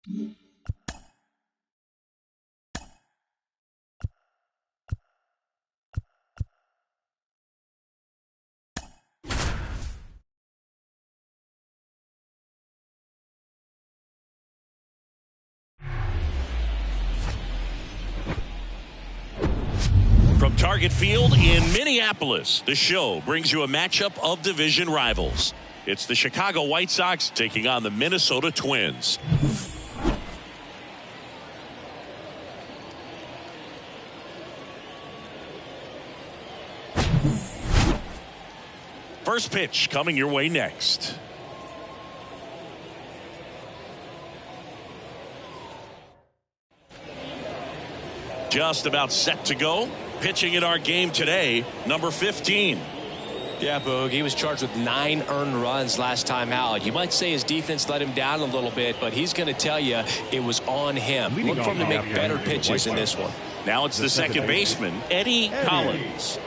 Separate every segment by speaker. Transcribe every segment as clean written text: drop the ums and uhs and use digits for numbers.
Speaker 1: From Target Field in Minneapolis, the show brings you a matchup of division rivals. It's the Chicago White Sox taking on the Minnesota Twins. First pitch coming your way next. Just about set to go. Pitching in our game today, number 15.
Speaker 2: Yeah, Boog, he was charged with 9 earned runs last time out. You might say his defense let him down a little bit, but he's going to tell you it was on him. Look for him to make better pitches in this one.
Speaker 1: Now it's the second baseman, Eddie Collins.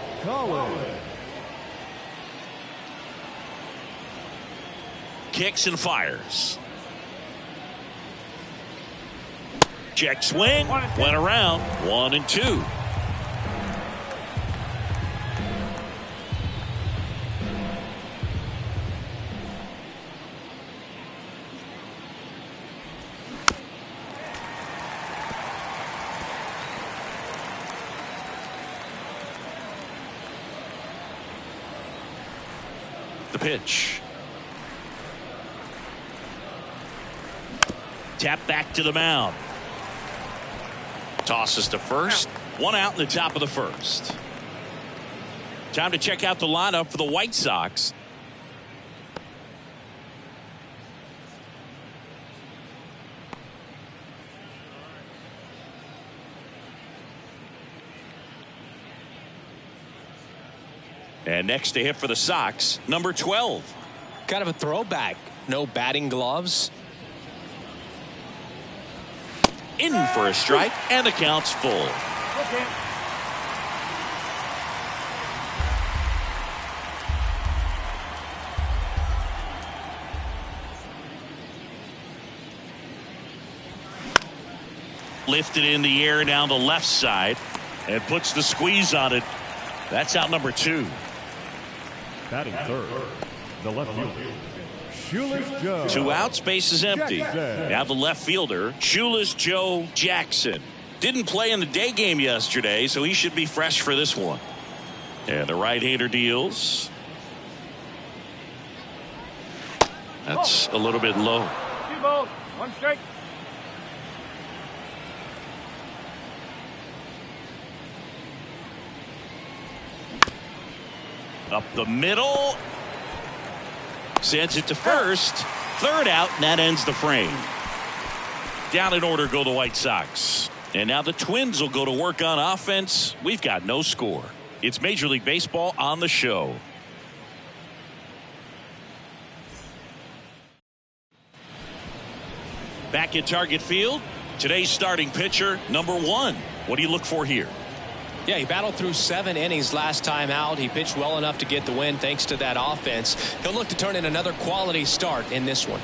Speaker 1: Kicks and fires. Check swing, went around, 1-2. The pitch. Tap back to the mound. Tosses to first. 1 out in the top of the first. Time to check out the lineup for the White Sox. And next to hit for the Sox, number 12.
Speaker 2: Kind of a throwback. No batting gloves.
Speaker 1: In for a strike, and the count's full.
Speaker 3: Okay.
Speaker 1: Lifted in the air down the left side and puts the squeeze on it. That's out number 2.
Speaker 3: Batting third, the left fielder, Shoeless Joe.
Speaker 1: 2 outs, base is empty.
Speaker 3: Jackson.
Speaker 1: Now the left fielder, Shoeless Joe Jackson. Didn't play in the day game yesterday, so he should be fresh for this one. And the right-hander deals. That's a little bit low.
Speaker 3: 2 balls, 1 strike.
Speaker 1: Up the middle. Sends it to first. 3rd out, and that ends the frame. Down in order go the White Sox. And now the Twins will go to work on offense. We've got no score. It's Major League Baseball on the show. Back at Target Field, today's starting pitcher, number 1. What do you look for here?
Speaker 2: Yeah, he battled through 7 innings last time out. He pitched well enough to get the win thanks to that offense. He'll look to turn in another quality start in this one.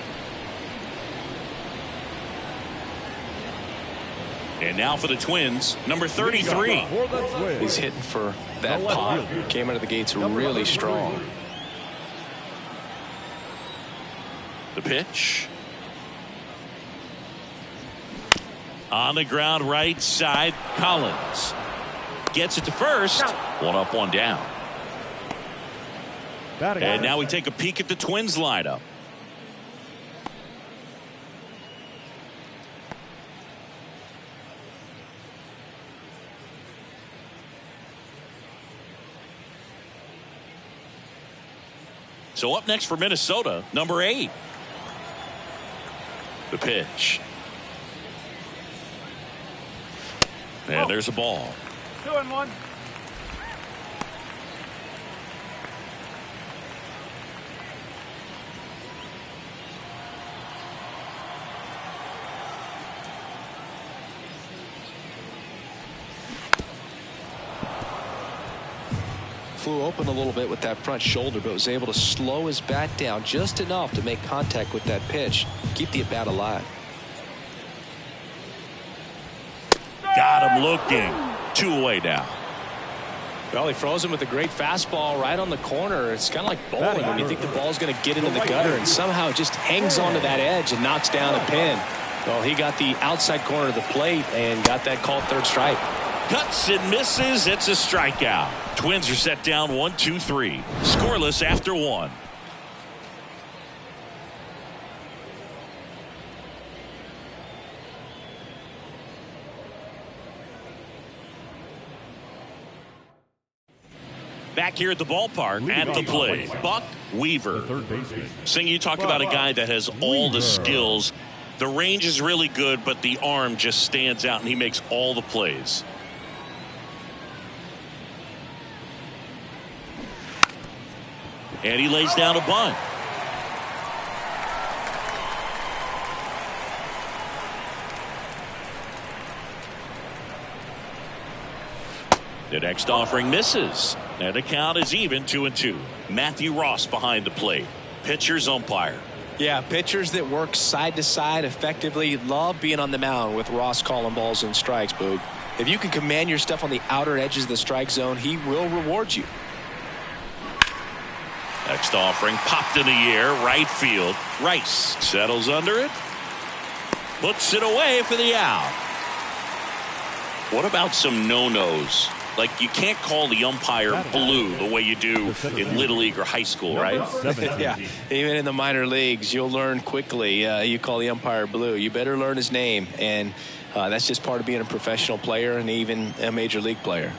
Speaker 1: And now for the Twins, number 33.
Speaker 2: He's hitting for that pop. Came out of the gates really strong.
Speaker 1: The pitch. On the ground right side, Collins. Gets it to first. 1 up, 1 down. And now we take a peek at the Twins lineup. So up next for Minnesota, number 8. The pitch. And there's a ball.
Speaker 3: 2-1.
Speaker 2: Flew open a little bit with that front shoulder, but was able to slow his bat down just enough to make contact with that pitch. Keep the at-bat alive.
Speaker 1: Got him looking. 2 away now.
Speaker 2: Well, he throws him with a great fastball right on the corner. It's kind of like bowling when you think the ball's going to get into the gutter and somehow it just hangs onto that edge and knocks down a pin. Well, he got the outside corner of the plate and got that called third strike.
Speaker 1: Cuts and misses. It's a strikeout. Twins are set down 1-2-3. Scoreless after 1. Back here at the ballpark at the plate, Buck Weaver. Sing, you talk about a guy that has all the skills. The range is really good, but the arm just stands out, and he makes all the plays. And he lays down a bunt. The next offering misses. And the count is even 2-2. Matthew Ross behind the plate. Pitcher's umpire.
Speaker 2: Yeah, pitchers that work side to side effectively love being on the mound with Ross calling balls and strikes, Boog. If you can command your stuff on the outer edges of the strike zone, he will reward you.
Speaker 1: Next offering popped in the air, right field. Rice settles under it. Puts it away for the out. What about some no-nos? Like, you can't call the umpire blue the way you do in Little League or high school, right?
Speaker 2: Yeah, even in the minor leagues, you'll learn quickly. You call the umpire blue. You better learn his name, and that's just part of being a professional player and even a major league player.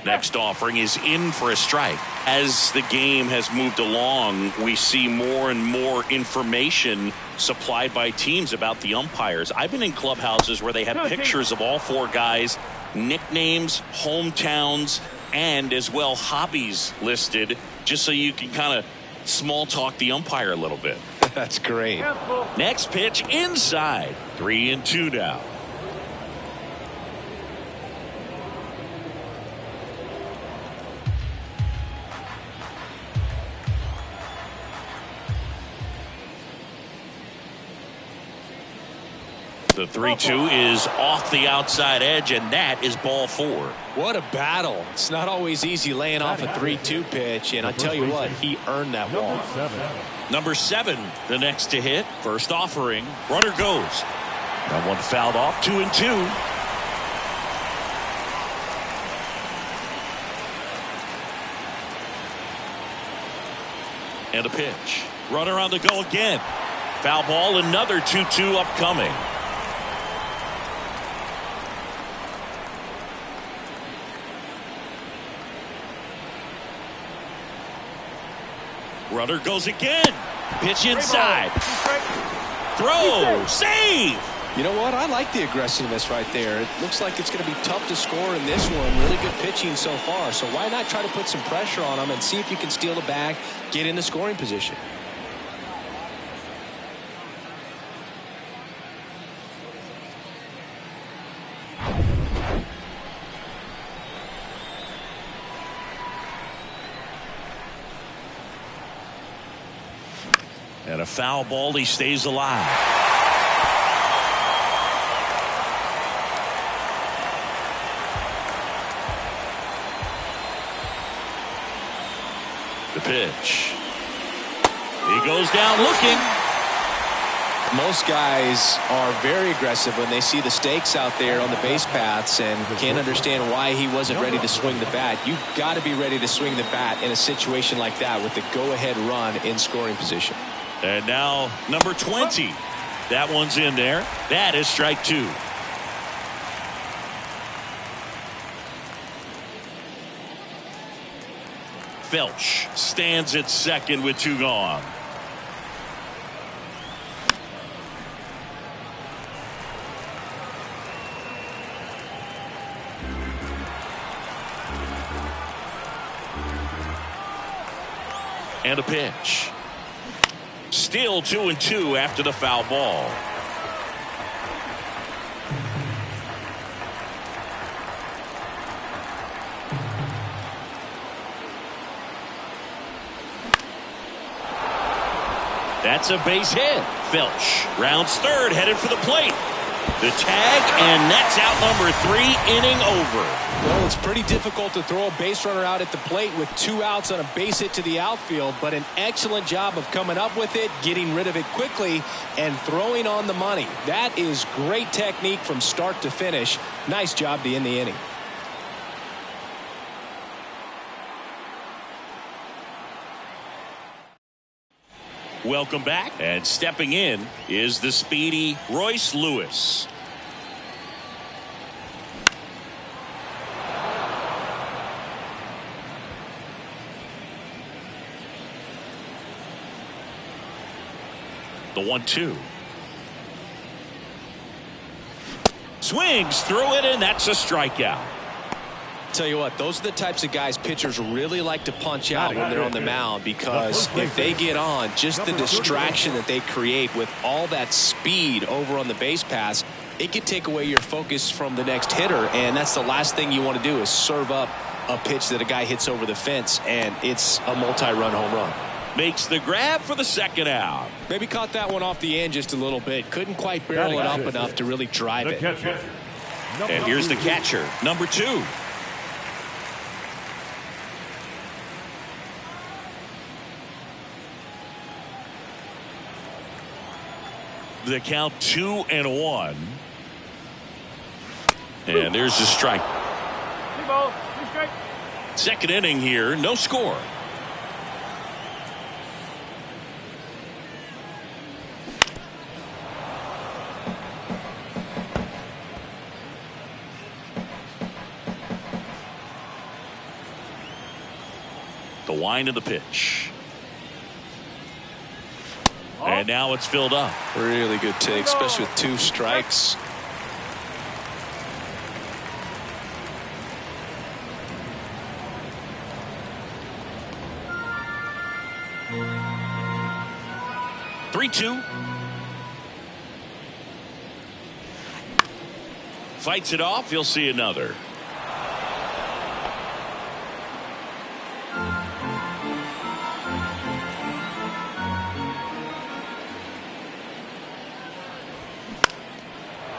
Speaker 1: Next offering is in for a strike. As the game has moved along, we see more and more information supplied by teams about the umpires. I've been in clubhouses where they have pictures of all 4 guys, nicknames, hometowns, and as well hobbies listed, just so you can kind of small talk the umpire a little bit.
Speaker 2: That's great.
Speaker 1: Next pitch inside. 3-2 now. The 3-2 is off the outside edge, and that is ball 4.
Speaker 2: What a battle. It's not always easy laying off a 3-2 pitch, and I tell you what, he earned that ball.
Speaker 1: Number 7, the next to hit. First offering. Runner goes. That one fouled off. 2-2. And a pitch. Runner on the go again. Foul ball, another 2-2 upcoming. Runner goes again. Pitch inside. Throw. Save.
Speaker 2: You know what? I like the aggressiveness right there. It looks like it's going to be tough to score in this one. Really good pitching so far. So why not try to put some pressure on him and see if you can steal the bag, get in the scoring position.
Speaker 1: And a foul ball, he stays alive. The pitch. He goes down looking.
Speaker 2: Most guys are very aggressive when they see the stakes out there on the base paths and can't understand why he wasn't ready to swing the bat. You've got to be ready to swing the bat in a situation like that with the go-ahead run in scoring position.
Speaker 1: And now number 20. That one's in there. That is strike 2. Felch stands at second with 2 gone. And a pitch. Still 2-2 after the foul ball. That's a base hit. Felch rounds third, headed for the plate. The tag, and that's out number 3, inning over.
Speaker 2: Well, it's pretty difficult to throw a base runner out at the plate with 2 outs on a base hit to the outfield, but an excellent job of coming up with it, getting rid of it quickly, and throwing on the money. That is great technique from start to finish. Nice job to end the inning.
Speaker 1: Welcome back, and stepping in is the speedy Royce Lewis. The 1-2. Swings through it, and that's a strikeout.
Speaker 2: Tell you what, those are the types of guys pitchers really like to punch out when they're on the mound, because if they get on, just the distraction that they create with all that speed over on the base pass, it can take away your focus from the next hitter, and that's the last thing you want to do is serve up a pitch that a guy hits over the fence, and it's a multi-run home run.
Speaker 1: Makes the grab for the second out.
Speaker 2: Maybe caught that one off the end just a little bit. Couldn't quite barrel it up enough to really drive it.
Speaker 1: And here's the catcher, number 2. The count 2-1. And there's the strike. Second inning here, no score. The wind of the pitch. And now it's filled up.
Speaker 2: Really good take, especially with 2 strikes.
Speaker 1: Three-two. Fights it off. You'll see another.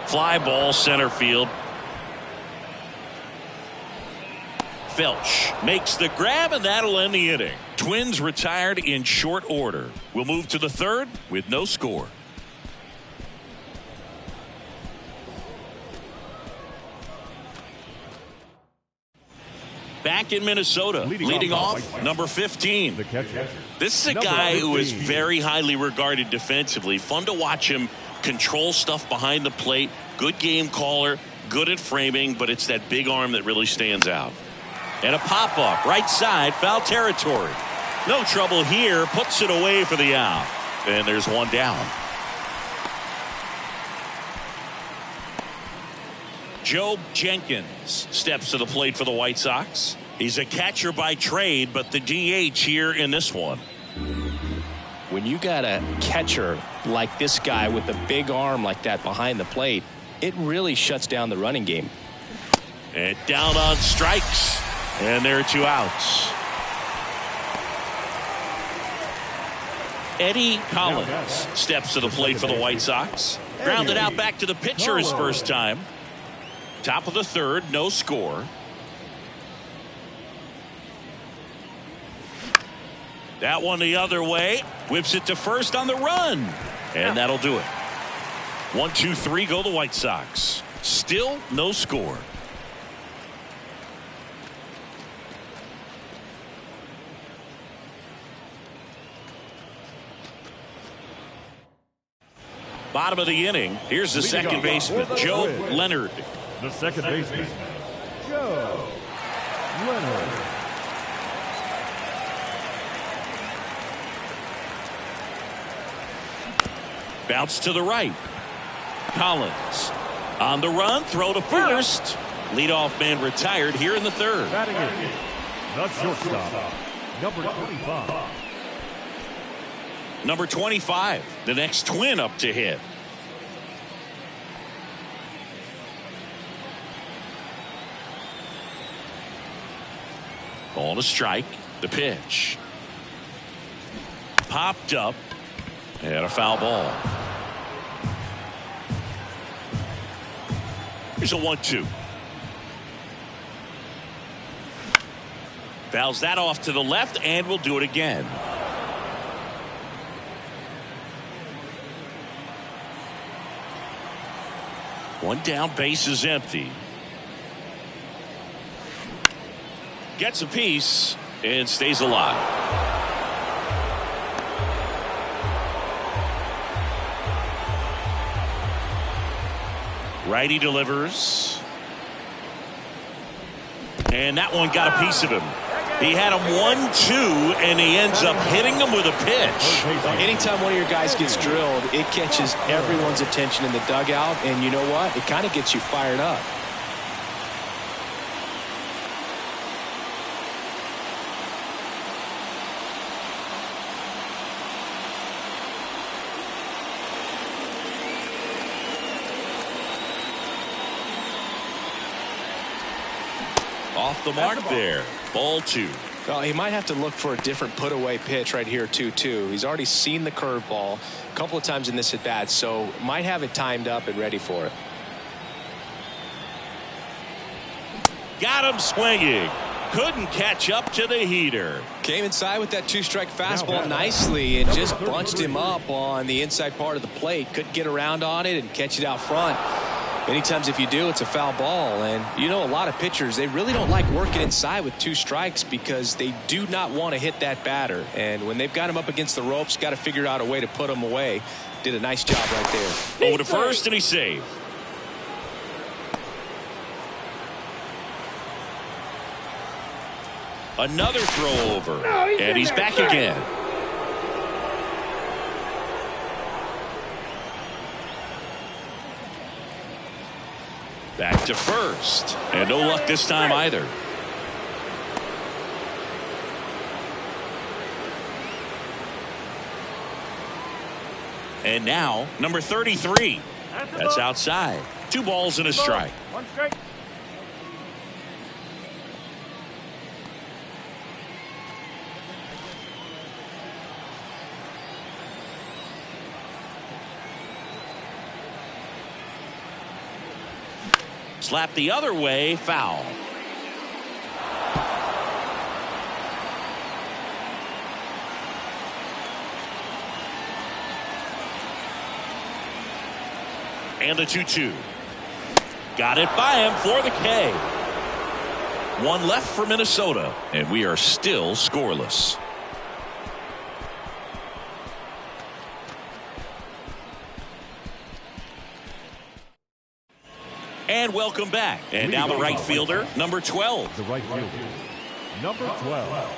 Speaker 1: Fly ball center field. Felch makes the grab, and that'll end the inning. Twins retired in short order. We'll move to the third with no score. Back in Minnesota, leading off, number 15. This is a guy who is very highly regarded defensively. Fun to watch him control stuff behind the plate. Good game caller, good at framing, but it's that big arm that really stands out. And a pop-up, right side, foul territory. No trouble here, puts it away for the out. And there's one down. Joe Jenkins steps to the plate for the White Sox. He's a catcher by trade, but the DH here in this one.
Speaker 2: When you got a catcher like this guy with a big arm like that behind the plate, it really shuts down the running game.
Speaker 1: And down on strikes, and there are 2 outs. Eddie Collins steps to the plate for the White Sox. Grounded out back to the pitcher his first time. Top of the third, no score. That one the other way. Whips it to first on the run. And that'll do it. 1, 2, 3 go the White Sox. Still no score. Bottom of the inning. Here's the second baseman, Joe Leonard.
Speaker 3: The second baseman, Joe Leonard.
Speaker 1: Bounce to the right. Collins on the run, throw to first. Leadoff man retired here in the third.
Speaker 3: Batting in, the shortstop, number 25.
Speaker 1: Number 25, the next Twin up to hit. Ball to strike. The pitch. Popped up. And a foul ball. Here's a 1-2. Fouls that off to the left, and we'll do it again. One down, base is empty. Gets a piece and stays alive. Righty delivers. And that one got a piece of him. He had him 1-2, and he ends up hitting him with a pitch.
Speaker 2: Anytime one of your guys gets drilled, it catches everyone's attention in the dugout, and you know what? It kind of gets you fired up.
Speaker 1: Off the mark there. Ball 2.
Speaker 2: Well, he might have to look for a different put-away pitch right here, 2-2. He's already seen the curveball a couple of times in this at-bat, so might have it timed up and ready for it.
Speaker 1: Got him swinging. Couldn't catch up to the heater.
Speaker 2: Came inside with that 2-strike fastball nicely and just bunched him up on the inside part of the plate. Couldn't get around on it and catch it out front. Many times if you do, it's a foul ball. And you know, a lot of pitchers, they really don't like working inside with 2 strikes because they do not want to hit that batter. And when they've got him up against the ropes, got to figure out a way to put him away. Did a nice job right there.
Speaker 1: Over to first, and he's saved. Another throw over. And he's back again. Back to first. And no luck this time either. And now, number 33. That's outside. 2 balls and a strike.
Speaker 3: 1 strike.
Speaker 1: Slap the other way, foul. And the 2-2. Got it by him for the K. 1 left for Minnesota, and we are still scoreless. And welcome back. And now the right fielder, number 12.
Speaker 3: The right fielder, number 12.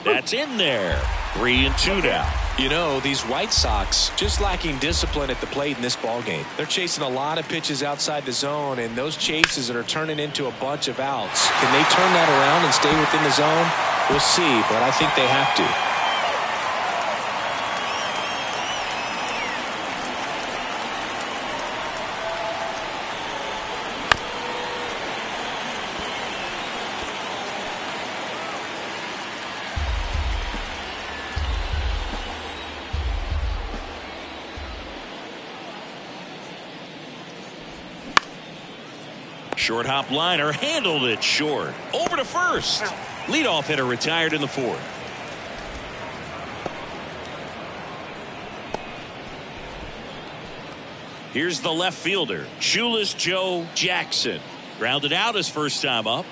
Speaker 1: That's in there. 3 and 2 now.
Speaker 2: You know, these White Sox just lacking discipline at the plate in this ballgame. They're chasing a lot of pitches outside the zone, and those chases that are turning into a bunch of outs. Can they turn that around and stay within the zone? We'll see, but I think they have to.
Speaker 1: Short hop liner, handled it short. Over to first. Leadoff hitter retired in the 4th. Here's the left fielder, Shoeless Joe Jackson. Grounded out his first time up.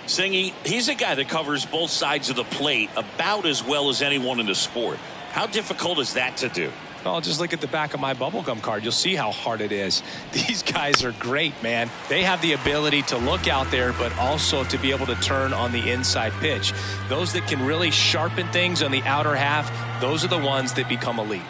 Speaker 1: Singy, he's a guy that covers both sides of the plate about as well as anyone in the sport. How difficult is that to do?
Speaker 2: Oh, just look at the back of my bubblegum card. You'll see how hard it is. These guys are great, man. They have the ability to look out there, but also to be able to turn on the inside pitch. Those that can really sharpen things on the outer half, those are the ones that become elite.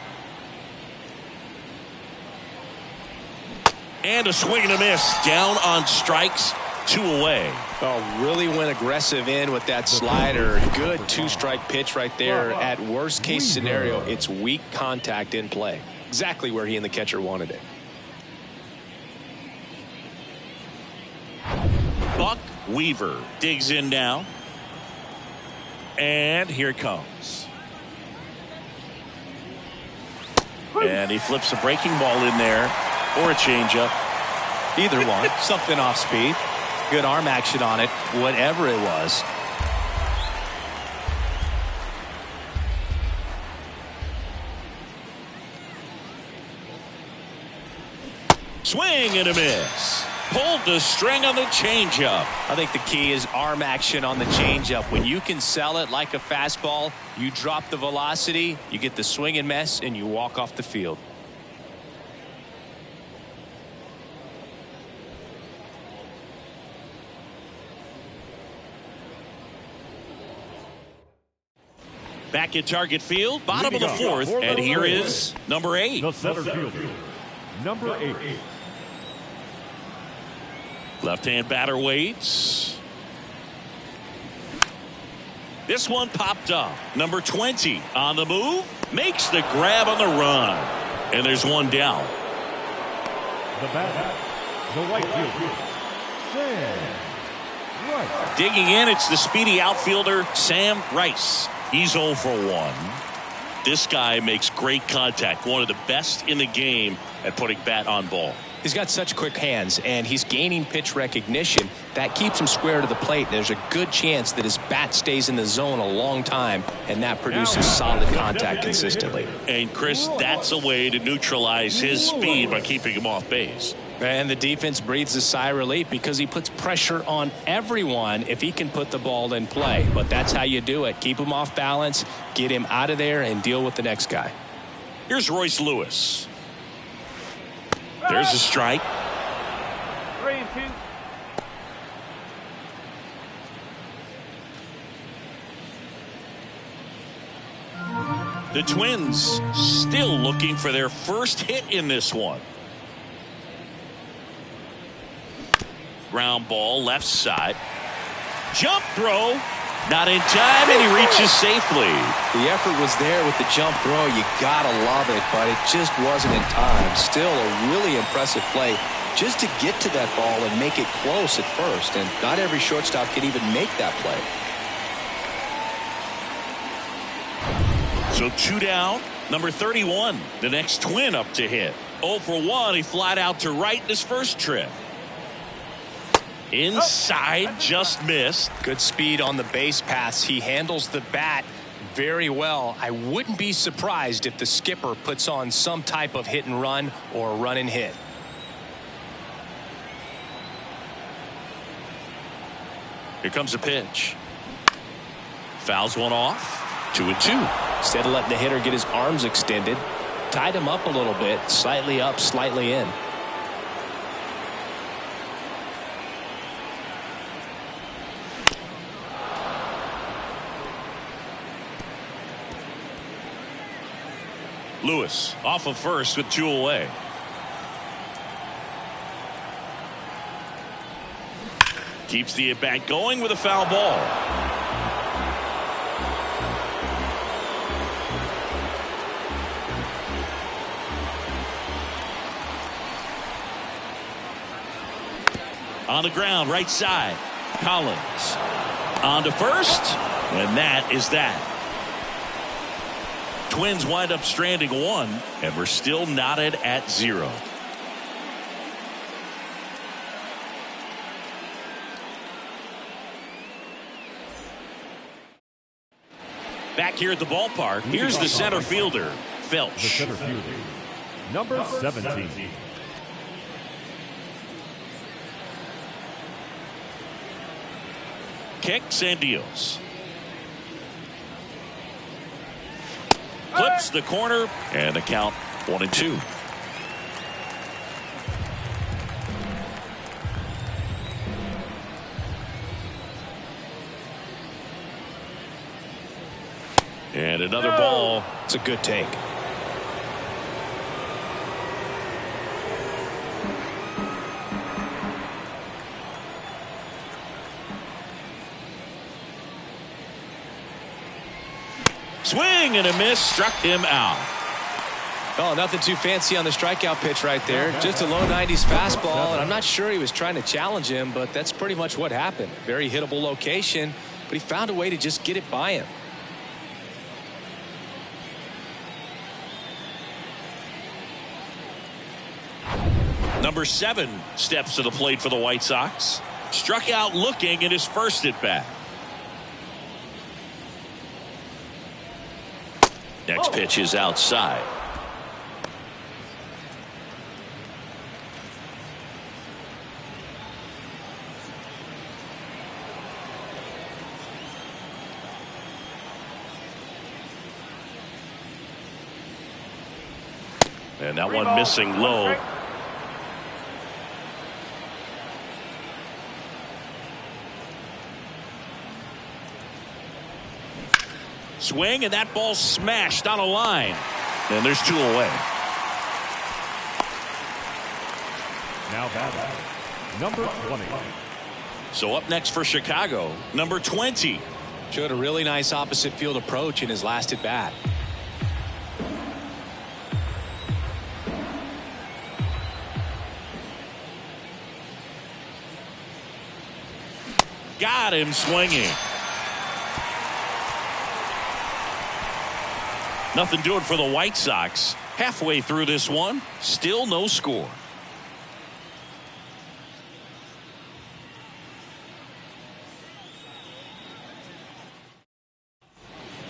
Speaker 1: And a swing and a miss. Down on strikes. 2 away.
Speaker 2: Oh, really went aggressive in with that slider. Good 2-strike pitch right there. At worst case scenario, it's weak contact in play. Exactly where he and the catcher wanted it.
Speaker 1: Buck Weaver digs in now. And here it comes. And he flips a breaking ball in there or a changeup.
Speaker 2: Either one. Something off speed. Good arm action on it, whatever it was.
Speaker 1: Swing and a miss. Pulled the string on the changeup.
Speaker 2: I think the key is arm action on the changeup. When you can sell it like a fastball, you drop the velocity, you get the swing and miss, and you walk off the field.
Speaker 1: Back at Target Field, bottom of the fourth, and here is number 8.
Speaker 3: The center fielder, number 8.
Speaker 1: Left-hand batter waits. This one popped up. Number 20 on the move. Makes the grab on the run. And there's one down.
Speaker 3: The batter, the right fielder, Sam Rice.
Speaker 1: Digging in, it's the speedy outfielder, Sam Rice. He's 0 for 1. This guy makes great contact. One of the best in the game at putting bat on ball.
Speaker 2: He's got such quick hands, and he's gaining pitch recognition. That keeps him square to the plate. There's a good chance that his bat stays in the zone a long time, and that produces solid contact consistently.
Speaker 1: And, Chris, that's a way to neutralize his speed by keeping him off base.
Speaker 2: And the defense breathes a sigh of relief because he puts pressure on everyone if he can put the ball in play. But that's how you do it. Keep him off balance, get him out of there, and deal with the next guy.
Speaker 1: Here's Royce Lewis. There's a strike.
Speaker 4: 3-2.
Speaker 1: The Twins still looking for their first hit in this one. Ground ball left side. Jump throw. Not in time, and he reaches safely.
Speaker 2: The effort was there with the jump throw. You gotta love it, but it just wasn't in time. Still a really impressive play just to get to that ball and make it close at first. And not every shortstop can even make that play.
Speaker 1: So 2 down. Number 31, the next Twin up to hit. 0 for 1. He flied out to right in his first trip. Inside, just missed.
Speaker 2: Good speed on the base paths. He handles the bat very well. I wouldn't be surprised if the skipper puts on some type of hit and run or run and hit.
Speaker 1: Here comes a pitch. Fouls one off. 2-2.
Speaker 2: Instead of letting the hitter get his arms extended, tied him up a little bit, slightly up, slightly in.
Speaker 1: Lewis off of first with 2 away. Keeps the at-bat going with a foul ball. On the ground, right side. Collins on to first, and that is that. Twins wind up stranding 1, and we're still knotted at 0. Back here at the ballpark, here's the center fielder, Felch.
Speaker 3: The center fielder, number 17.
Speaker 1: Kicks and deals. Clips the corner, and the count 1-2. And another ball.
Speaker 2: It's a good take.
Speaker 1: Swing and a miss, struck him out.
Speaker 2: Oh, nothing too fancy on the strikeout pitch right there. Just a low 90s fastball, and I'm not sure he was trying to challenge him, but that's pretty much what happened. Very hittable location, but he found a way to just get it by him.
Speaker 1: Number 7 steps to the plate for the White Sox. Struck out looking in his first at bat. Next pitch is outside. And that one missing low. Swing, and that ball smashed on a line. And there's 2 away.
Speaker 3: Now batting, number 20.
Speaker 1: So up next for Chicago, number 20.
Speaker 2: Showed a really nice opposite field approach in his last at bat.
Speaker 1: Got him swinging. Nothing doing for the White Sox. Halfway through this one, still no score.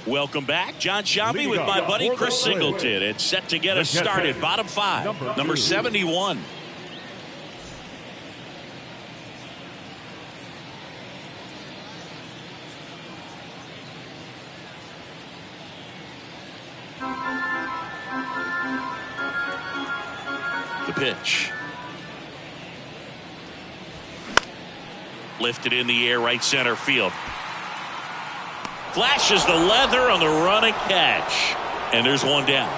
Speaker 1: Welcome back. John Shambi with my buddy Chris Singleton. It's set to get us started. Bottom 5, number 71. The pitch. Lifted in the air, right center field. Flashes the leather on the running catch. And there's one down.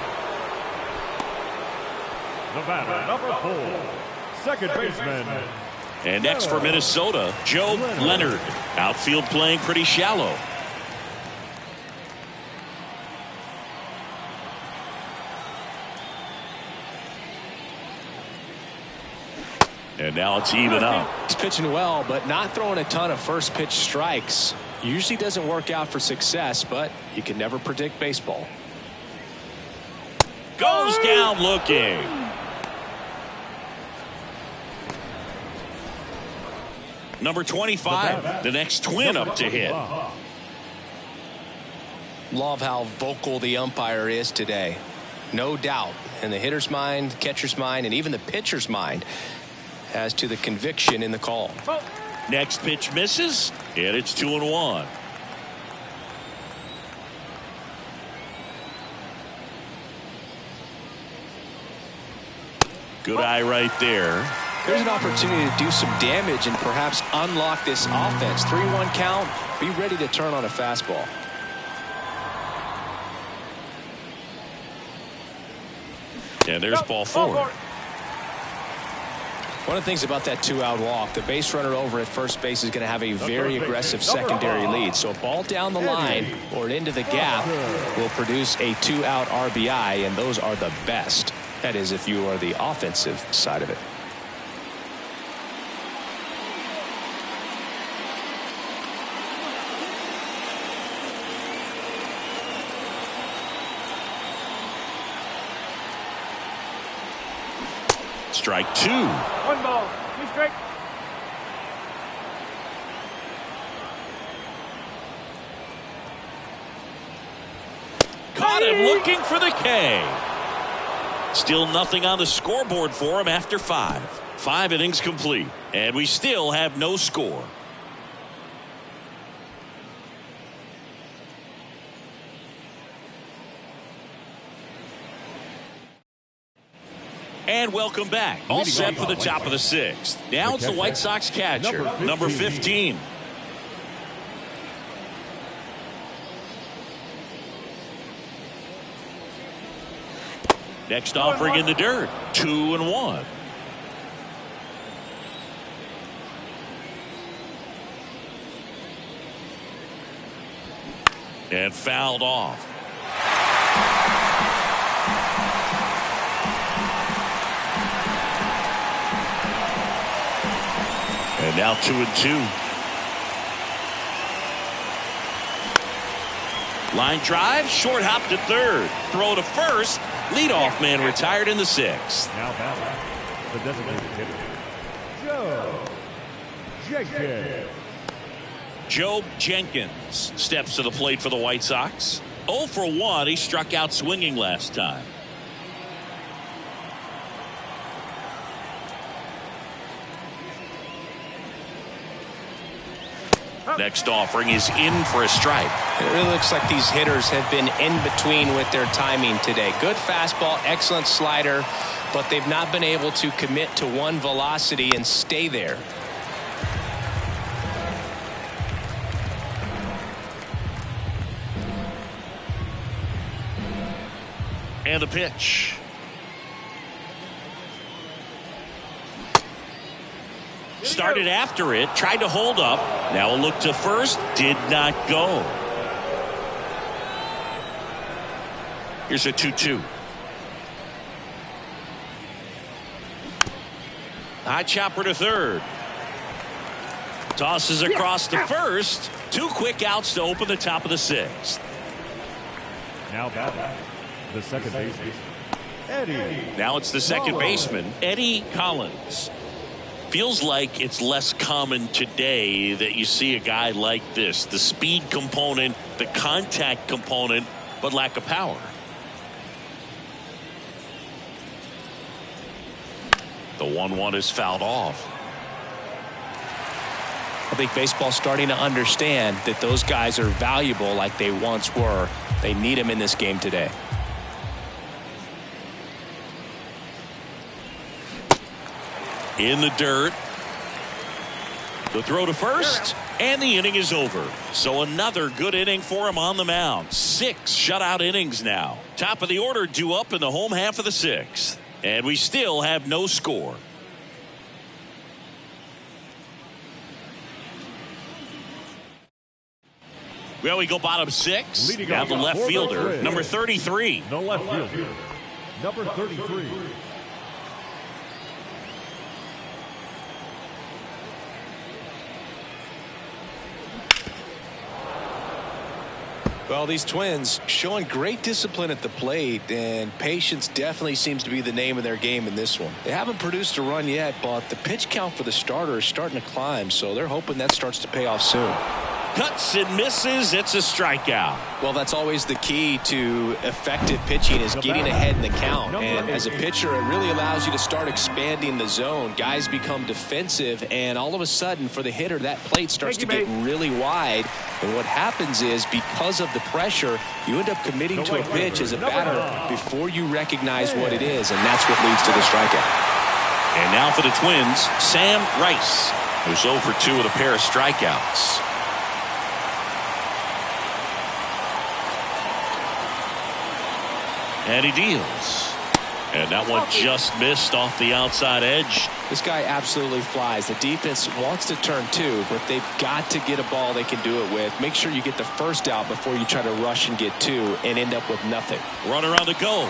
Speaker 3: The batter, number 4, second baseman.
Speaker 1: And next for Minnesota, Joe Leonard. Outfield playing pretty shallow. And now it's even up.
Speaker 2: He's pitching well, but not throwing a ton of first pitch strikes. Usually doesn't work out for success, but you can never predict baseball.
Speaker 1: Goes down looking. Number 25, the next twin up to hit.
Speaker 2: Love how vocal the umpire is today. No doubt in the hitter's mind, catcher's mind, and even the pitcher's mind as to the conviction in the call.
Speaker 1: Next pitch misses, and it's 2-1. Good eye right there.
Speaker 2: There's an opportunity to do some damage and perhaps unlock this offense. 3-1 count. Be ready to turn on a fastball.
Speaker 1: And there's ball 4.
Speaker 2: One of the things about that 2-out walk, the base runner over at first base is going to have a very aggressive secondary lead. So a ball down the line or into the gap will produce a 2-out RBI, and those are the best. That is, if you are the offensive side of it.
Speaker 1: Strike 2.
Speaker 4: 1 ball, 2 strike.
Speaker 1: Caught him looking for the K. Still nothing on the scoreboard for him after 5. 5 innings complete, and we still have no score. And welcome back. All set for the top of the 6th. Now it's the White Sox catcher, number 15. Next offering in the dirt, 2-1. And fouled off. And now 2-2. Line drive, short hop to third. Throw to first. Leadoff man retired in the 6th.
Speaker 3: Now batting, The designated hitter, Joe Jenkins.
Speaker 1: Joe Jenkins steps to the plate for the White Sox. 0 for 1. He struck out swinging last time. Next offering is in for a strike.
Speaker 2: It really looks like these hitters have been in between with their timing today. Good fastball, excellent slider, but they've not been able to commit to one velocity and stay there.
Speaker 1: And the pitch. Started after it, tried to hold up. Now a look to first, did not go. Here's a 2-2. High chopper to third. Tosses across to first. 2 quick outs to open the top of the 6th.
Speaker 3: Now batting, the second baseman, Eddie.
Speaker 1: Now it's the second baseman, Eddie Collins. Feels like it's less common today that you see a guy like this. The speed component, the contact component, but lack of power. The 1-1 is fouled off.
Speaker 2: I think baseball's starting to understand that those guys are valuable like they once were. They need them in this game today.
Speaker 1: In the dirt. The throw to first, and the inning is over. So another good inning for him on the mound. 6 shutout innings now. Top of the order due up in the home half of the 6th. And we still have no score. Well, we go bottom 6.
Speaker 3: Leading
Speaker 1: Now
Speaker 3: off
Speaker 1: the left
Speaker 3: for the
Speaker 1: fielder,
Speaker 3: Twins.
Speaker 1: number 33.
Speaker 3: The left fielder, number 33.
Speaker 2: Well, these Twins showing great discipline at the plate, and patience definitely seems to be the name of their game in this one. They haven't produced a run yet, but the pitch count for the starter is starting to climb, so they're hoping that starts to pay off soon.
Speaker 1: Cuts and misses. It's a strikeout.
Speaker 2: Well, that's always the key to effective pitching, is getting ahead in the count. And as a pitcher, it really allows you to start expanding the zone. Guys become defensive, and all of a sudden, for the hitter, that plate starts to get really wide. And what happens is, because of the pressure, you end up committing to a pitch as a batter before you recognize what it is, and that's what leads to the strikeout.
Speaker 1: And now for the Twins, Sam Rice, who's 0 for 2 with a pair of strikeouts. And he deals. And that one just missed off the outside edge.
Speaker 2: This guy absolutely flies. The defense wants to turn 2, but they've got to get a ball they can do it with. Make sure you get the first out before you try to rush and get 2 and end up with nothing.
Speaker 1: Runner on the go.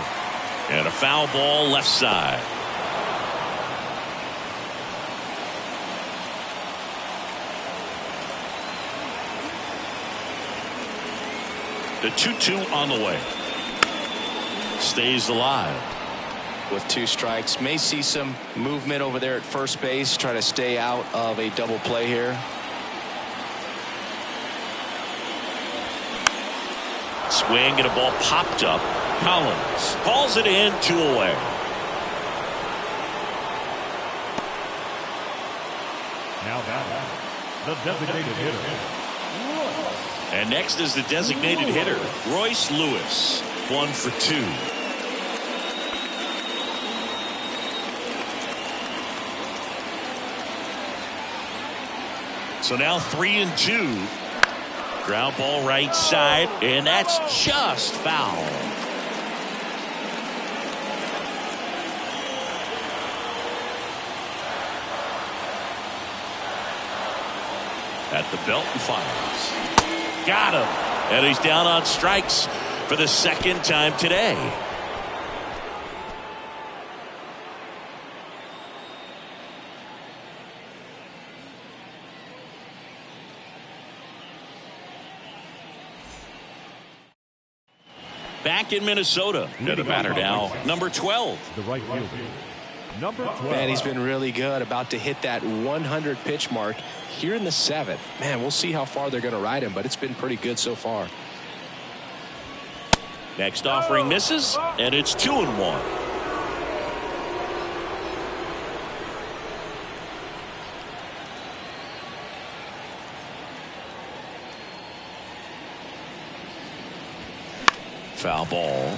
Speaker 1: And a foul ball left side. The 2-2 on the way. Stays alive.
Speaker 2: With 2 strikes, may see some movement over there at first base, try to stay out of a double play here.
Speaker 1: Swing and a ball popped up. Collins calls it in, 2 away.
Speaker 3: Now batting, the designated hitter.
Speaker 1: And next is the designated hitter, Royce Lewis, 1 for 2. So now 3-2. Ground ball right side, and that's just foul. At the belt and fires. Got him. And he's down on strikes for the 2nd time today. Back in Minnesota. And the batter now, number 12.
Speaker 3: The right fielder, Number 12.
Speaker 2: Man, he's been really good. About to hit that 100 pitch mark here in the 7th. Man, we'll see how far they're going to ride him, but it's been pretty good so far.
Speaker 1: Next offering misses, and it's 2-1. Foul ball.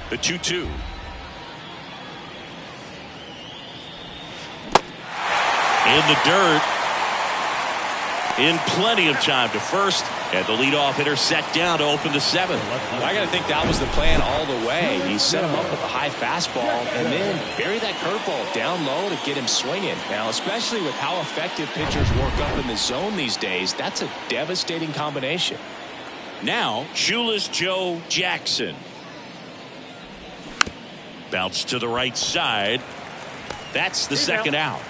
Speaker 1: The 2-2. In the dirt. In plenty of time to first. And the leadoff hitter set down to open the 7th.
Speaker 2: I got to think that was the plan all the way. He set him up with a high fastball and then bury that curveball down low to get him swinging. Now, especially with how effective pitchers work up in the zone these days, that's a devastating combination.
Speaker 1: Now, Shoeless Joe Jackson. Bounce to the right side. That's the second out.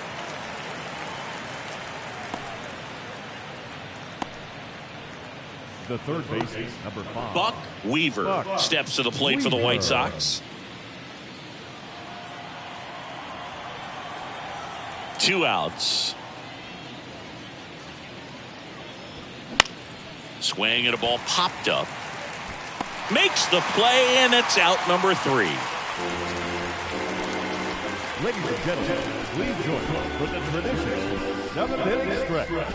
Speaker 3: The third baseman, number 5.
Speaker 1: Buck Weaver steps to the plate for the White Sox. 2 outs. Swing and a ball popped up. Makes the play, and it's out number 3.
Speaker 3: Ladies and gentlemen, please join us for the traditional 7th-inning stretch.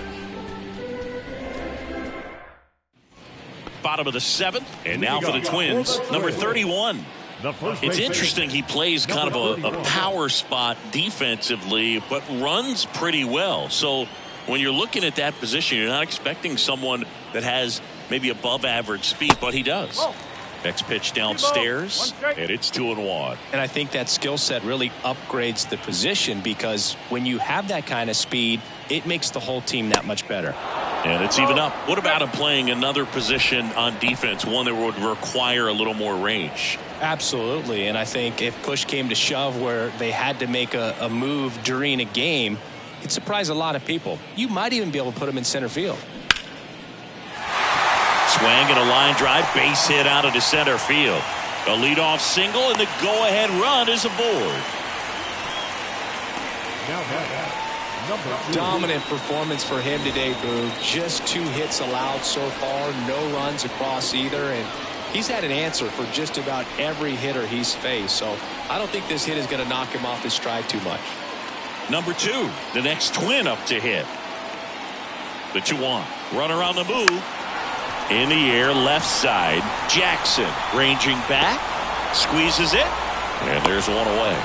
Speaker 1: Bottom of the 7th, and now for the Twins, number 31. It's interesting, he plays kind of a power spot defensively, but runs pretty well. So when you're looking at that position, you're not expecting someone that has maybe above average speed, but he does. Next pitch downstairs, and it's 2-1.
Speaker 2: And I think that skill set really upgrades the position, because when you have that kind of speed, it makes the whole team that much better.
Speaker 1: And it's even up. What about him playing another position on defense, one that would require a little more range?
Speaker 2: Absolutely. And I think if push came to shove where they had to make a move during a game, it'd surprise a lot of people. You might even be able to put him in center field.
Speaker 1: Swing and a line drive, base hit out into center field. A leadoff single, and the go-ahead run is aboard.
Speaker 2: Dominant performance for him today, Boo. Just 2 hits allowed so far, no runs across either, and he's had an answer for just about every hitter he's faced. So I don't think this hit is going to knock him off his stride too much.
Speaker 1: Number 2, the next Twin up to hit. The 2-1. Runner on the move. In the air, left side. Jackson ranging back. Squeezes it. And there's one away.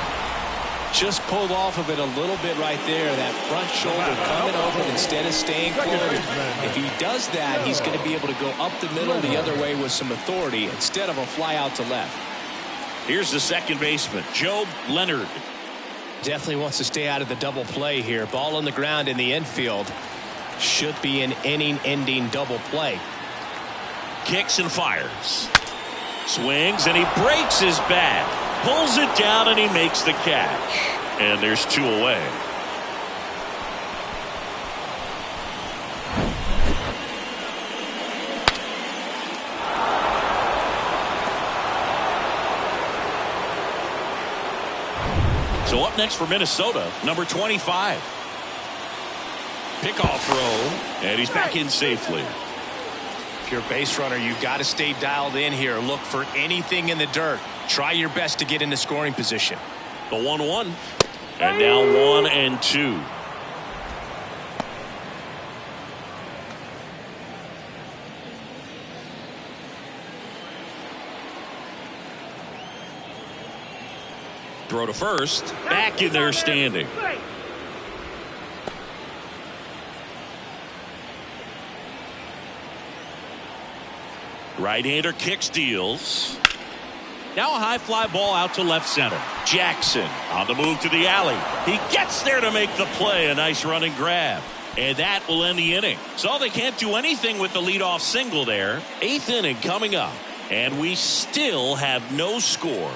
Speaker 2: Just pulled off of it a little bit right there. That front shoulder coming over instead of staying forward. If he does that, he's going to be able to go up the middle the other way with some authority instead of a fly out to left.
Speaker 1: Here's the second baseman, Joe Leonard.
Speaker 2: Definitely wants to stay out of the double play here. Ball on the ground in the infield. Should be an inning-ending double play.
Speaker 1: Kicks and fires. Swings, and he breaks his bat. Pulls it down, and he makes the catch. And there's 2 away. So up next for Minnesota, number 25. Pickoff throw, and he's back in safely.
Speaker 2: If you're a base runner, you've got to stay dialed in here. Look for anything in the dirt. Try your best to get into scoring position.
Speaker 1: The 1-1. And now 1-2. Throw to first. Back in there standing. Right-hander kicks, deals. Now a high fly ball out to left center. Jackson on the move to the alley. He gets there to make the play. A nice running grab. And that will end the inning. So they can't do anything with the leadoff single there. 8th inning coming up. And we still have no score.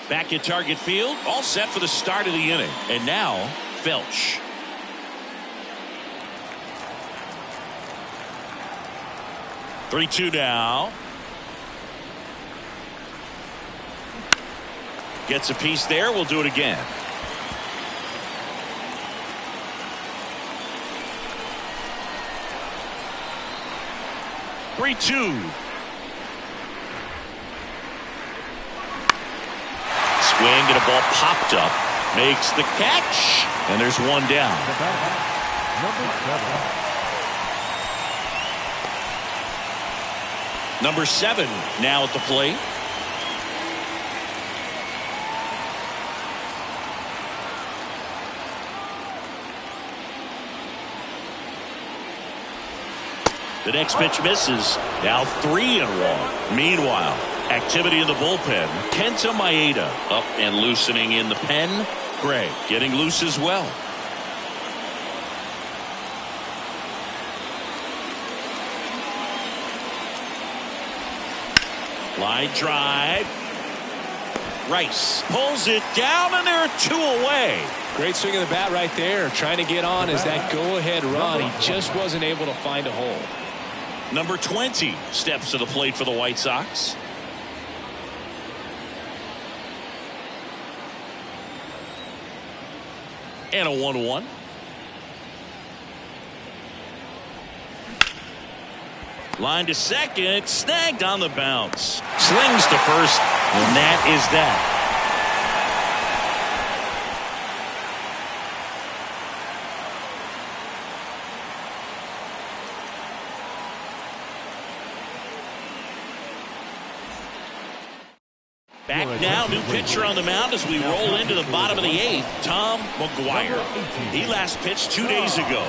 Speaker 1: Back at Target Field, all set for the start of the inning. And now Felch. Three-two now. Gets a piece there. We'll do it again. Three-two. Swing and a ball popped up. Makes the catch. And there's one down. Number 7 now at the plate. The next pitch misses. Now 3-1. Meanwhile, activity in the bullpen. Kenta Maeda up and loosening in the pen. Gray getting loose as well. Line drive. Rice pulls it down, and there are 2 away.
Speaker 2: Great swing of the bat right there. Trying to get on as that go-ahead run. He just wasn't able to find a hole.
Speaker 1: Number 20 steps to the plate for the White Sox. And a 1-1. Line to second, snagged on the bounce. Slings to first, and that is that. Back now, new pitcher on the mound as we roll into the bottom of the 8th. Tom McGuire. He last pitched 2 days ago.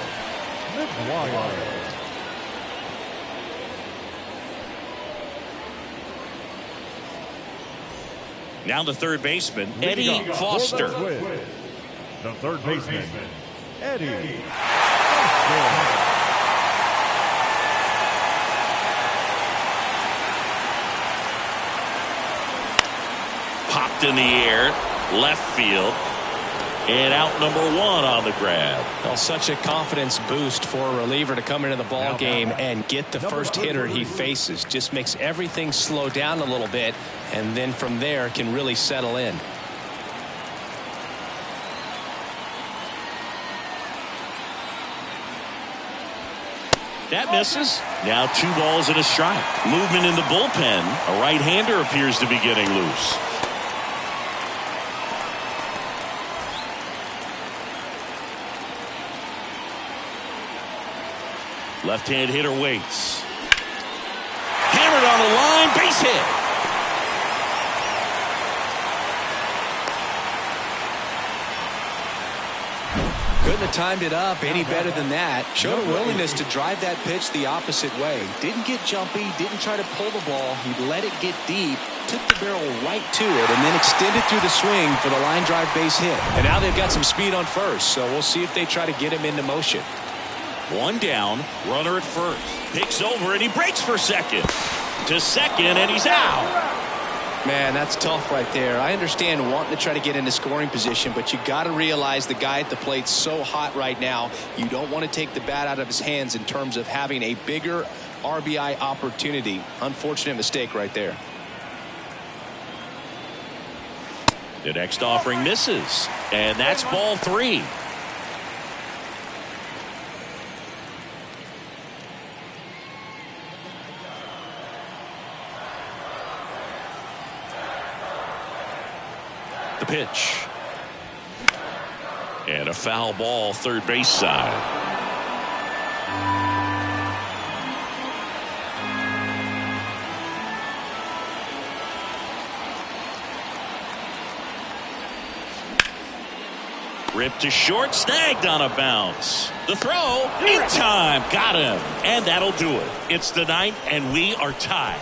Speaker 1: Now the third baseman, Eddie Foster.
Speaker 3: The third baseman, Eddie Foster.
Speaker 1: Popped in the air, left field, and out number 1 on the grab.
Speaker 2: Well, such a confidence boost for a reliever to come into the ball game and get the first hitter he faces. Just makes everything slow down a little bit, and then from there can really settle in.
Speaker 1: That misses. Now 2 balls and a strike. Movement in the bullpen. A right-hander appears to be getting loose. Left-hand hitter waits. Hammered on the line, base hit.
Speaker 2: Couldn't have timed it up any better than that. Showed a willingness to drive that pitch the opposite way. Didn't get jumpy, didn't try to pull the ball. He let it get deep, took the barrel right to it, and then extended through the swing for the line drive base hit. And now they've got some speed on first, so we'll see if they try to get him into motion.
Speaker 1: 1 down, runner at first. Picks over, and he breaks for second. To second, and he's out.
Speaker 2: Man, that's tough right there. I understand wanting to try to get into scoring position, but you got to realize the guy at the plate's so hot right now. You don't want to take the bat out of his hands in terms of having a bigger RBI opportunity. Unfortunate mistake right there.
Speaker 1: The next offering misses, and that's ball 3. The pitch. And a foul ball, third base side. Ripped to short, snagged on a bounce. The throw, in time, got him. And that'll do it. It's the 9th, and we are tied.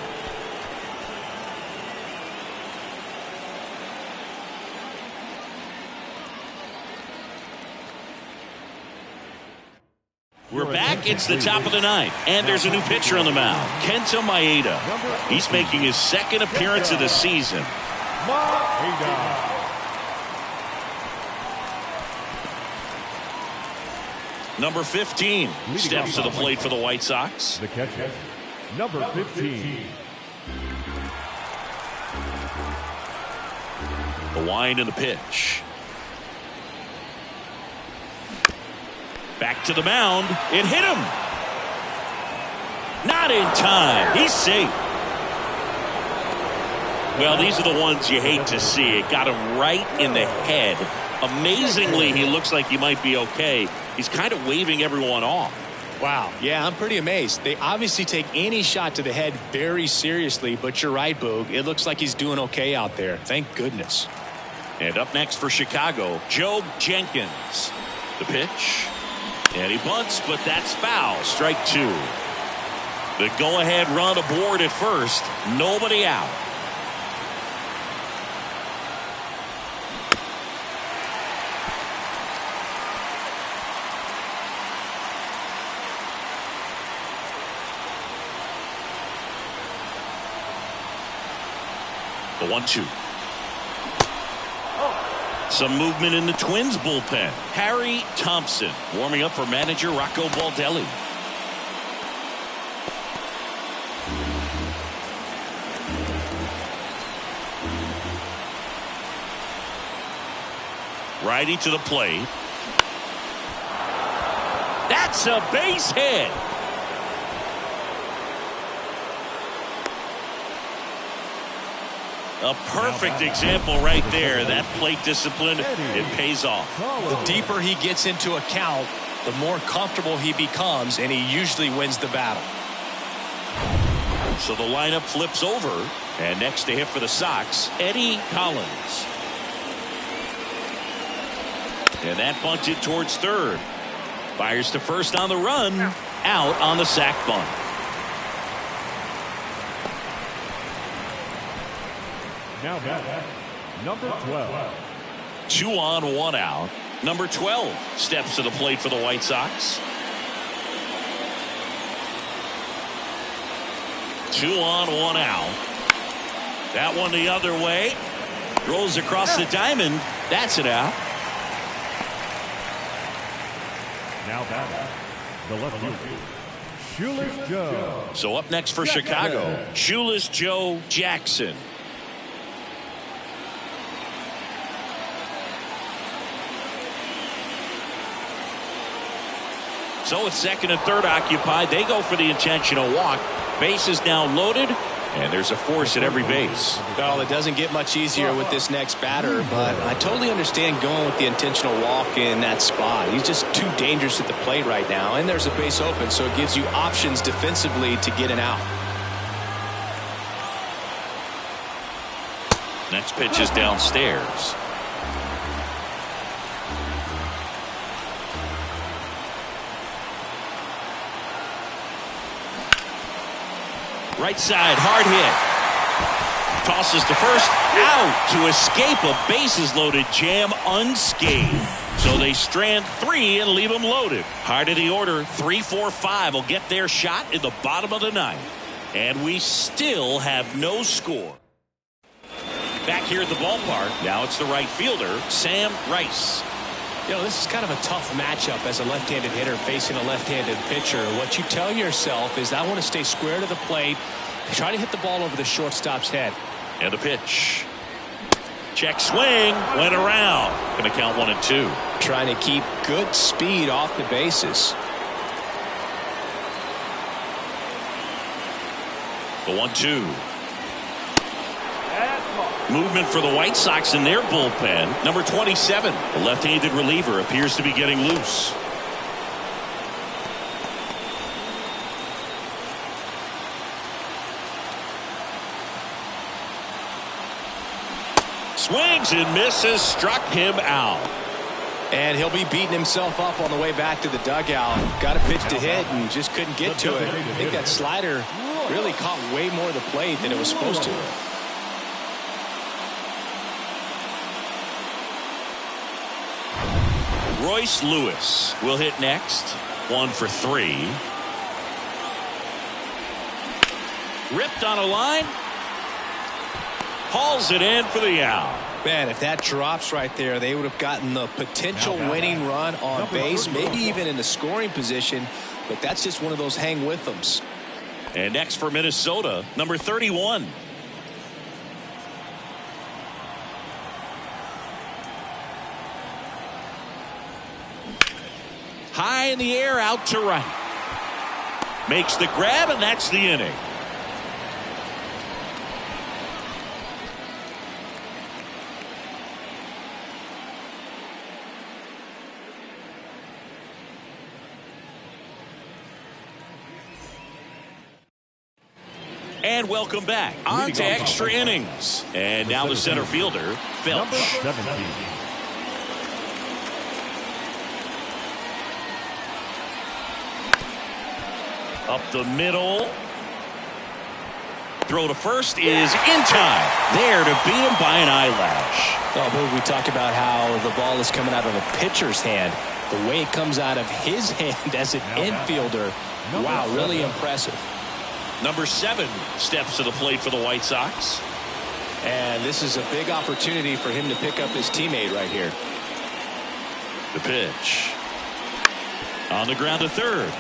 Speaker 1: We're back. It's the top of the 9th, and there's a new pitcher on the mound, Kenta Maeda. He's making his 2nd appearance of the season. Number 15 steps to the plate for the White Sox.
Speaker 3: The catcher, number 15.
Speaker 1: The wind and the pitch. Back to the mound. It hit him. Not in time. He's safe. Well, these are the ones you hate to see. It got him right in the head. Amazingly, he looks like he might be okay. He's kind of waving everyone off.
Speaker 2: Wow. Yeah, I'm pretty amazed. They obviously take any shot to the head very seriously, but you're right, Boog. It looks like he's doing okay out there. Thank goodness.
Speaker 1: And up next for Chicago, Joe Jenkins. The pitch. And he bunts, but that's foul. Strike two. The go-ahead run aboard at first. Nobody out. The 1-2. Some movement in the Twins bullpen. Harry Thompson warming up for manager Rocco Baldelli. Righty to the plate. That's a base hit. A perfect example right there. That plate discipline, it pays off.
Speaker 2: The deeper he gets into a count, the more comfortable he becomes, and he usually wins the battle.
Speaker 1: So the lineup flips over, and next to hit for the Sox, Eddie Collins. And that bunted towards third. Fires to first on the run, out on the sac bunt.
Speaker 3: Now back, number 12.
Speaker 1: 2 on, 1 out. Number 12 steps to the plate for the White Sox. 2 on, 1 out. That one the other way. Rolls across the diamond. That's it out.
Speaker 3: Now back, the left fielder, Shoeless Joe.
Speaker 1: So up next for Chicago, Shoeless Joe Jackson. So with second and third occupied, they go for the intentional walk. Base is now loaded, and there's a force at every base.
Speaker 2: Well, it doesn't get much easier with this next batter, but I totally understand going with the intentional walk in that spot. He's just too dangerous at the plate right now, and there's a base open, so it gives you options defensively to get an out.
Speaker 1: Next pitch is downstairs. Right side, hard hit. Tosses to first, out to escape a bases loaded jam unscathed. So they strand 3 and leave them loaded. Hard of the order, 3, 4, 5 will get their shot in the bottom of the ninth. And we still have no score. Back here at the ballpark, now it's the right fielder, Sam Rice.
Speaker 2: You know, this is kind of a tough matchup as a left-handed hitter facing a left-handed pitcher. What you tell yourself is, I want to stay square to the plate, try to hit the ball over the shortstop's head.
Speaker 1: And a pitch. Check swing, went around. Going to count 1 and 2.
Speaker 2: Trying to keep good speed off the bases.
Speaker 1: The 1-2. Movement for the White Sox in their bullpen. Number 27, the left-handed reliever, appears to be getting loose. Swings and misses, struck him out.
Speaker 2: And he'll be beating himself up on the way back to the dugout. Got a pitch to hit and just couldn't get to it. I think that slider really caught way more of the plate than it was supposed to.
Speaker 1: Royce Lewis will hit next. 1 for 3. Ripped on a line. Hauls it in for the out.
Speaker 2: Man, if that drops right there, they would have gotten the potential winning run on base, maybe even in the scoring position. But that's just one of those hang with thems.
Speaker 1: And next for Minnesota, number 31. High in the air, out to right. Makes the grab, and that's the inning. And welcome back on to extra innings. And now the center fielder, Felch.
Speaker 3: Number 17.
Speaker 1: Up the middle. Throw to first is in time. There to beat him by an eyelash.
Speaker 2: Oh, but we talk about how the ball is coming out of a pitcher's hand. The way it comes out of his hand as an infielder. Wow, really impressive.
Speaker 1: Number 7 steps to the plate for the White Sox.
Speaker 2: And this is a big opportunity for him to pick up his teammate right here.
Speaker 1: The pitch. On the ground to third.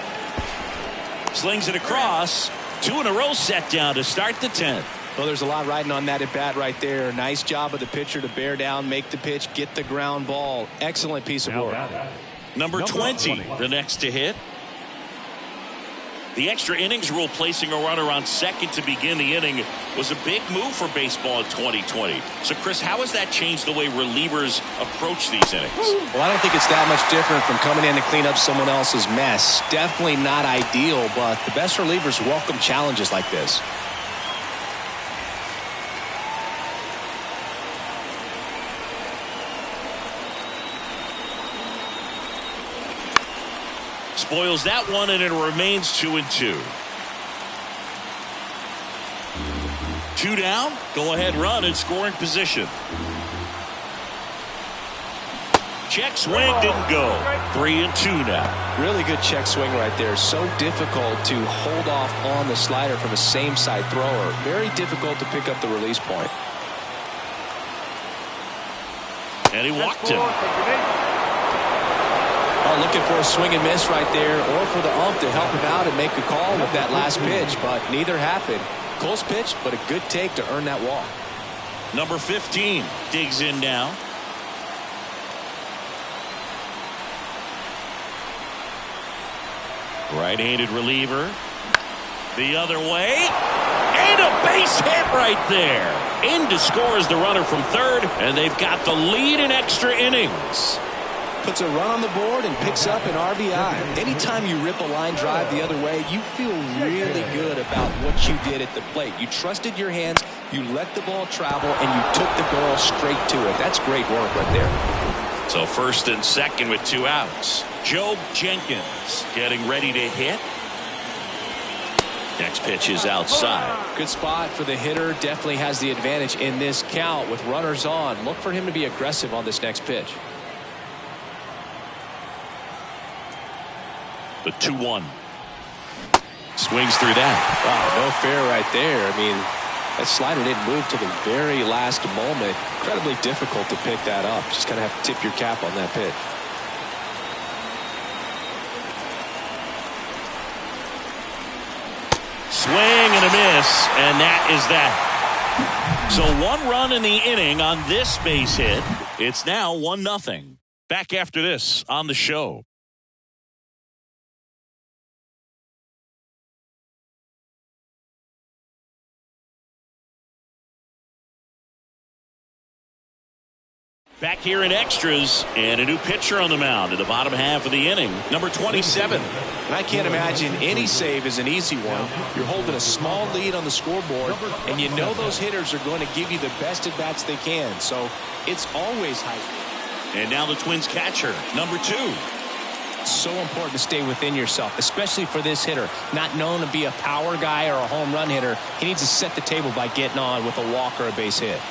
Speaker 1: Slings it across. 2 in a row set down to start the 10th.
Speaker 2: Well, there's a lot riding on that at bat right there. Nice job of the pitcher to bear down, make the pitch, get the ground ball. Excellent piece of work.
Speaker 1: Number 20, the next to hit. The extra innings rule placing a runner on second to begin the inning was a big move for baseball in 2020. So, Chris, how has that changed the way relievers approach these innings?
Speaker 2: Well, I don't think it's that much different from coming in to clean up someone else's mess. Definitely not ideal, but the best relievers welcome challenges like this.
Speaker 1: Spoils that one, and it remains 2-2. 2 down, go ahead run in scoring position. Check swing, didn't go. 3-2 now.
Speaker 2: Really good check swing right there. So difficult to hold off on the slider from a same side thrower. Very difficult to pick up the release point.
Speaker 1: And he walked him.
Speaker 2: Oh, looking for a swing and miss right there, or for the ump to help him out and make a call with that last pitch, but neither happened. Close pitch, but a good take to earn that walk.
Speaker 1: Number 15 digs in now. Right-handed reliever. The other way. And a base hit right there. In to score is the runner from third, and they've got the lead in extra innings.
Speaker 2: Puts a run on the board and picks up an RBI. Anytime you rip a line drive the other way, you feel really good about what you did at the plate. You trusted your hands, you let the ball travel, and you took the barrel straight to it. That's great work right there.
Speaker 1: So first and second with 2 outs. Joe Jenkins getting ready to hit. Next pitch is outside.
Speaker 2: Good spot for the hitter. Definitely has the advantage in this count with runners on. Look for him to be aggressive on this next pitch.
Speaker 1: The 2-1. Swings through that.
Speaker 2: Wow, no fair right there. I mean, that slider didn't move till the very last moment. Incredibly difficult to pick that up. Just kind of have to tip your cap on that pitch.
Speaker 1: Swing and a miss, and that is that. So 1 run in the inning on this base hit. It's now 1-0. Back after this on the show. Back here in extras, and a new pitcher on the mound in the bottom half of the inning, number 27.
Speaker 2: And I can't imagine any save is an easy one. You're holding a small lead on the scoreboard, and you know those hitters are going to give you the best at-bats they can. So it's always high.
Speaker 1: And now the Twins catcher, number 2.
Speaker 2: So important to stay within yourself, especially for this hitter. Not known to be a power guy or a home run hitter. He needs to set the table by getting on with a walk or a base hit.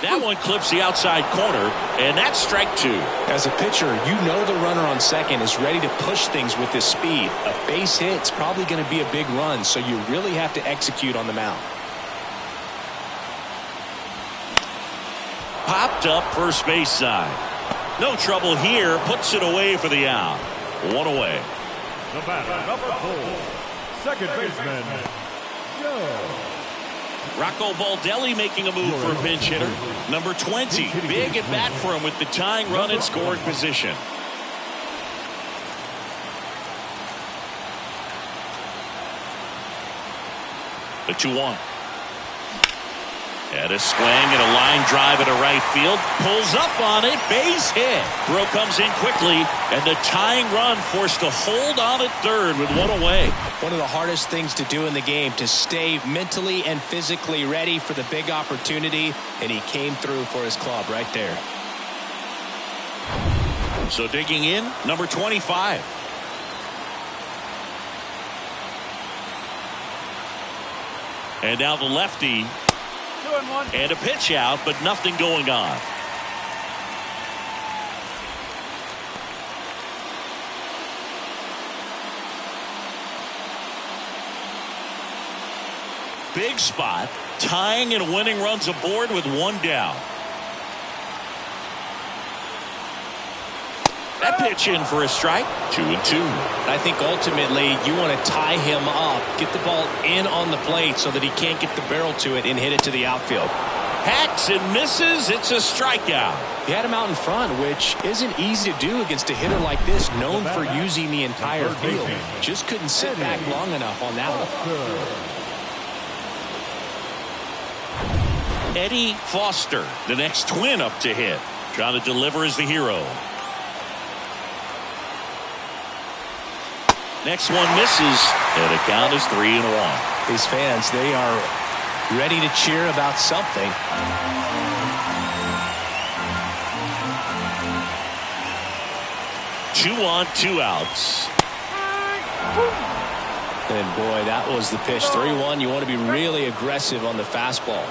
Speaker 1: That one clips the outside corner, and that's strike 2.
Speaker 2: As a pitcher, you know the runner on second is ready to push things with his speed. A base hit's probably going to be a big run, so you really have to execute on the mound.
Speaker 1: Popped up first base side. No trouble here. Puts it away for the out. One away.
Speaker 3: The batter, number 4, second baseman, Joe.
Speaker 1: Rocco Baldelli making a move for a pinch hitter. Number 20. Big at bat for him with the tying run in scoring position. The 2-1. And a swing and a line drive into right field. Pulls up on it. Base hit. Throw comes in quickly. And the tying run forced to hold on at third with one away.
Speaker 2: One of the hardest things to do in the game, to stay mentally and physically ready for the big opportunity. And he came through for his club right there.
Speaker 1: So digging in, number 25. And now the lefty.
Speaker 4: 2-1.
Speaker 1: And a pitch out, but nothing going on. Big spot. Tying and winning runs aboard with one down. That pitch in for a strike. 2-2.
Speaker 2: I think ultimately you want to tie him up, get the ball in on the plate so that he can't get the barrel to it and hit it to the outfield.
Speaker 1: Hacks and misses. It's a strikeout.
Speaker 2: He had him out in front, which isn't easy to do against a hitter like this, known for using the entire field. Just couldn't sit back long enough on that one.
Speaker 1: Eddie Foster, the next twin up to hit. Trying to deliver as the hero. Next one misses, and the count is 3-1.
Speaker 2: These fans, they are ready to cheer about something.
Speaker 1: Two on, 2 outs.
Speaker 2: And boy, that was the pitch. 3-1. You want to be really aggressive on the fastball.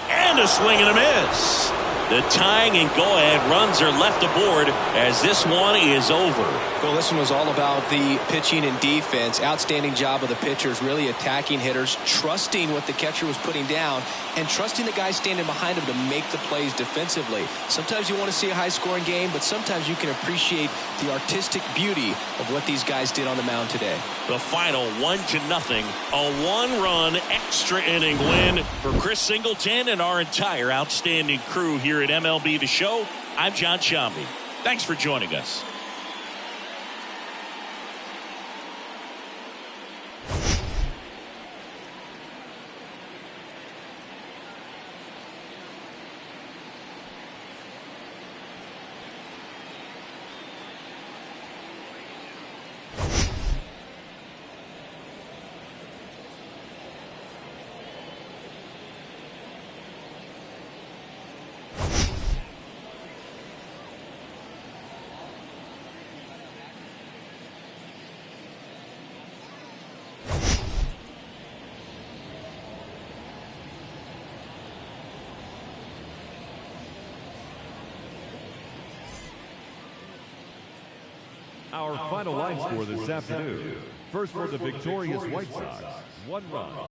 Speaker 1: And a swing and a miss. The tying and go-ahead runs are left aboard as this one is over.
Speaker 2: Well, this one was all about the pitching and defense. Outstanding job of the pitchers, really attacking hitters, trusting what the catcher was putting down, and trusting the guy standing behind him to make the plays defensively. Sometimes you want to see a high-scoring game, but sometimes you can appreciate the artistic beauty of what these guys did on the mound today.
Speaker 1: The final 1-0, a one-run extra inning win for Chris Singleton and our entire outstanding crew here at MLB The Show. I'm John Shambi. Thanks for joining us.
Speaker 3: Our final line score this afternoon. First for the victorious White Sox, 1 run.